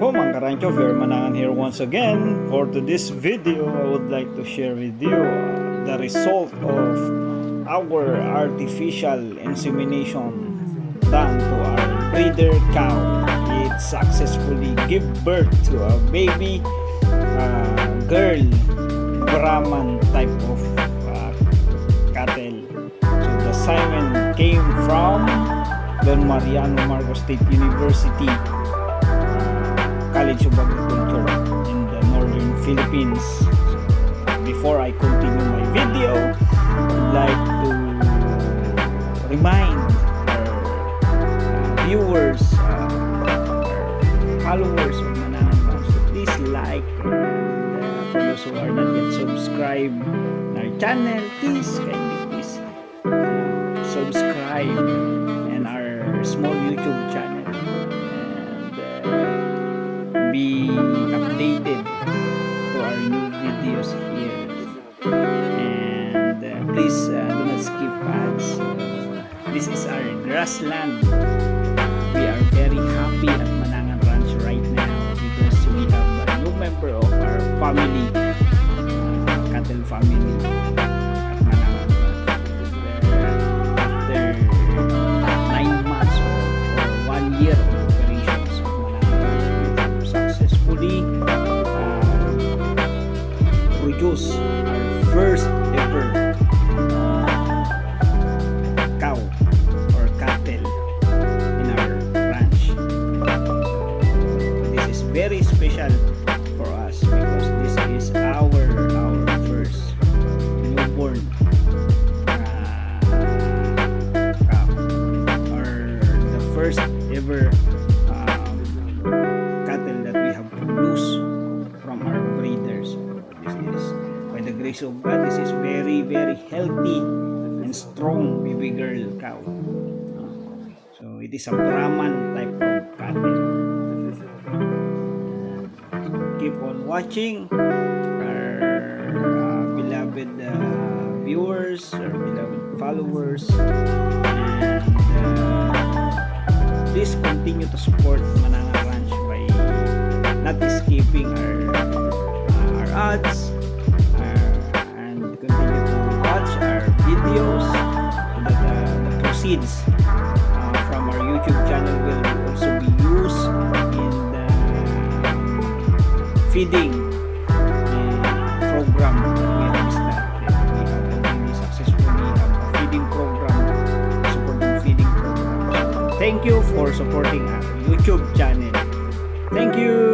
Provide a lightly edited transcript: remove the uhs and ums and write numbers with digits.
po mga karancho, Vermanangan here once again. For today's video, I would like to share with you the result of our artificial insemination done to our breeder cow. It successfully gave birth to a baby girl Brahman type of cattle. So the semen came from Don Mariano Marcos State University College of Agriculture in the northern Philippines. Before I continue my video, I'd like to remind our viewers, our followers of Manangan Farms to please like, and for those who are not yet subscribed in our channel, please subscribe in our small YouTube channel and be updated to our new videos here, and please do not skip ads. This is our grassland. We are very happy at Manangan Ranch right now because we have a new member of our family, cattle family at Manangan Ranch. After 9 months or 1 year of operations of Manangan Ranch, we successfully produce our first ever cow or cattle in our ranch. This is very special for us because this is our first newborn cow, or the first ever cattle that we have produced from our breeders. This is, by the grace of God, this is very healthy and strong baby girl cow. So it is a Brahman type of cattle. Keep on watching our beloved viewers, our beloved followers, and please continue to support Manangan Ranch by not escaping our ads, and continue to watch our videos so that the proceeds from our YouTube channel will also be used in the feeding program that we have started. We have already successfully have a feeding program, supporting feeding program. So thank you for supporting our YouTube channel. Thank you.